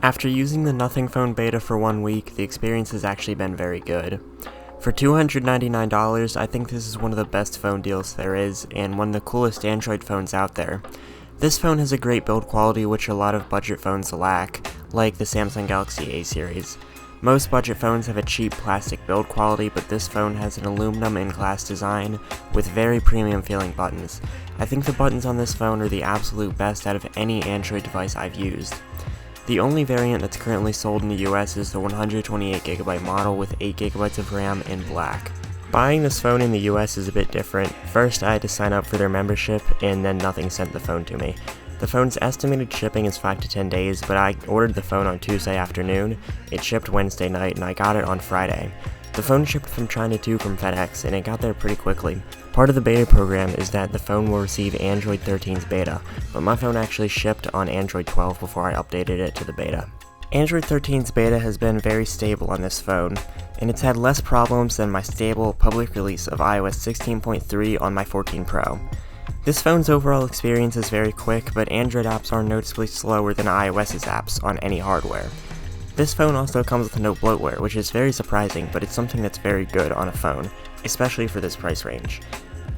After using the Nothing Phone beta for 1 week, the experience has actually been very good. For $299, I think this is one of the best phone deals there is, and one of the coolest Android phones out there. This phone has a great build quality which a lot of budget phones lack, like the Samsung Galaxy A series. Most budget phones have a cheap plastic build quality, but this phone has an aluminum in-class design with very premium feeling buttons. I think the buttons on this phone are the absolute best out of any Android device I've used. The only variant that's currently sold in the US is the 128GB model with 8GB of RAM in black. Buying this phone in the US is a bit different. First, I had to sign up for their membership, and then Nothing sent the phone to me. The phone's estimated shipping is 5 to 10 days, but I ordered the phone on Tuesday afternoon, it shipped Wednesday night, and I got it on Friday. The phone shipped from China too from FedEx, and it got there pretty quickly. Part of the beta program is that the phone will receive Android 13's beta, but my phone actually shipped on Android 12 before I updated it to the beta. Android 13's beta has been very stable on this phone, and it's had less problems than my stable public release of iOS 16.3 on my 14 Pro. This phone's overall experience is very quick, but Android apps are noticeably slower than iOS's apps on any hardware. This phone also comes with no bloatware, which is very surprising, but it's something that's very good on a phone, especially for this price range.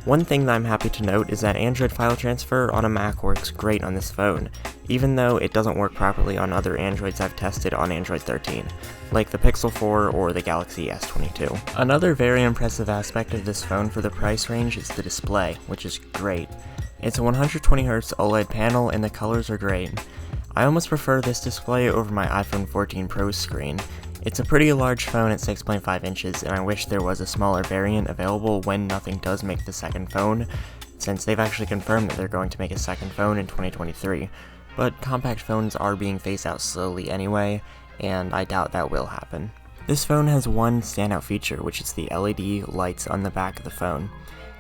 One thing that I'm happy to note is that Android file transfer on a Mac works great on this phone, even though it doesn't work properly on other Androids I've tested on Android 13, like the Pixel 4 or the Galaxy S22. Another very impressive aspect of this phone for the price range is the display, which is great. It's a 120Hz OLED panel and the colors are great. I almost prefer this display over my iPhone 14 Pro's screen. It's a pretty large phone at 6.5 inches, and I wish there was a smaller variant available when Nothing does make the second phone, since they've actually confirmed that they're going to make a second phone in 2023. But compact phones are being phased out slowly anyway, and I doubt that will happen. This phone has one standout feature, which is the LED lights on the back of the phone.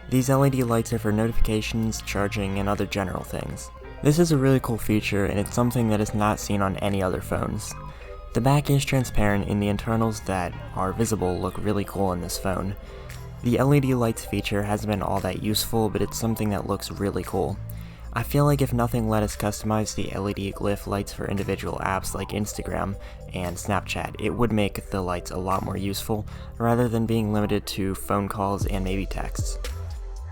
These LED lights are for notifications, charging, and other general things. This is a really cool feature, and it's something that is not seen on any other phones. The back is transparent, and the internals that are visible look really cool in this phone. The LED lights feature hasn't been all that useful, but it's something that looks really cool. I feel like if Nothing let us customize the LED Glyph lights for individual apps like Instagram and Snapchat, it would make the lights a lot more useful, rather than being limited to phone calls and maybe texts.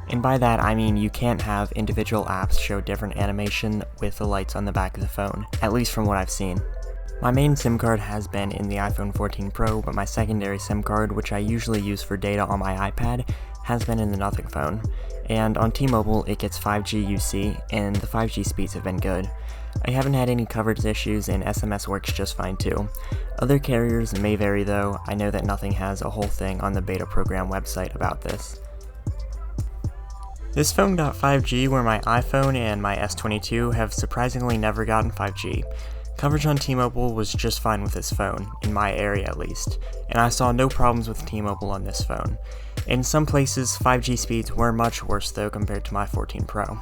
And by that I mean you can't have individual apps show different animation with the lights on the back of the phone, at least from what I've seen. My main SIM card has been in the iPhone 14 Pro, but my secondary SIM card, which I usually use for data on my iPad, has been in the Nothing phone. And on T-Mobile, it gets 5G UC, and the 5G speeds have been good. I haven't had any coverage issues, and SMS works just fine too. Other carriers may vary though. I know that Nothing has a whole thing on the beta program website about this. This phone got 5G where my iPhone and my S22 have surprisingly never gotten 5G. Coverage on T-Mobile was just fine with this phone, in my area at least, and I saw no problems with T-Mobile on this phone. In some places, 5G speeds were much worse though compared to my 14 Pro.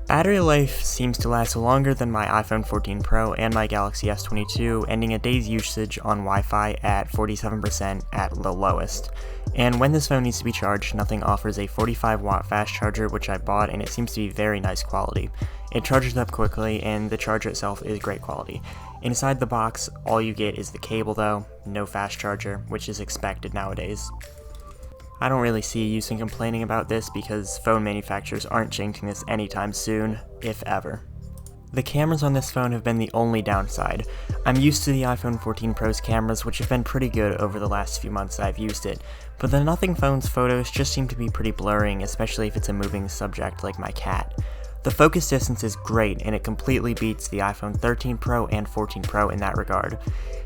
Battery life seems to last longer than my iPhone 14 Pro and my Galaxy S22, ending a day's usage on Wi-Fi at 47% at the lowest. And when this phone needs to be charged, Nothing offers a 45-watt fast charger, which I bought, and it seems to be very nice quality. It charges up quickly, and the charger itself is great quality. Inside the box, all you get is the cable though, no fast charger, which is expected nowadays. I don't really see use in complaining about this because phone manufacturers aren't changing this anytime soon, if ever. The cameras on this phone have been the only downside. I'm used to the iPhone 14 Pro's cameras, which have been pretty good over the last few months I've used it, but the Nothing phone's photos just seem to be pretty blurring, especially if it's a moving subject like my cat. The focus distance is great, and it completely beats the iPhone 13 Pro and 14 Pro in that regard.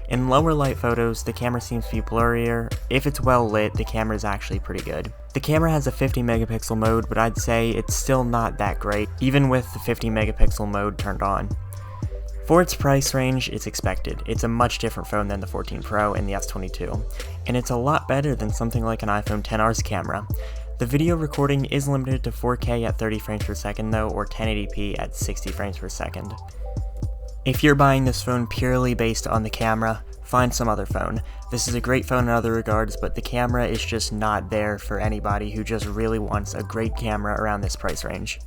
In lower light photos, the camera seems to be blurrier. If it's well lit, the camera is actually pretty good. The camera has a 50 megapixel mode, but I'd say it's still not that great, even with the 50 megapixel mode turned on. For its price range, it's expected. It's a much different phone than the 14 Pro and the S22, and it's a lot better than something like an iPhone XR's camera. The video recording is limited to 4K at 30 frames per second though, or 1080p at 60 frames per second. If you're buying this phone purely based on the camera, find some other phone. This is a great phone in other regards, but the camera is just not there for anybody who just really wants a great camera around this price range.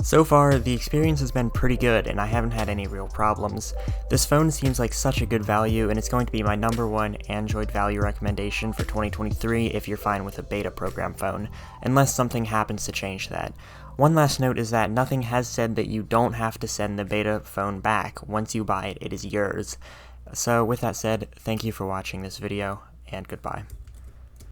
So far, the experience has been pretty good and I haven't had any real problems. This phone seems like such a good value and it's going to be my #1 Android value recommendation for 2023 if you're fine with a beta program phone, unless something happens to change that. One last note is that nothing has said that you don't have to send the beta phone back. Once you buy it, it is yours. So with that said, thank you for watching this video, and goodbye.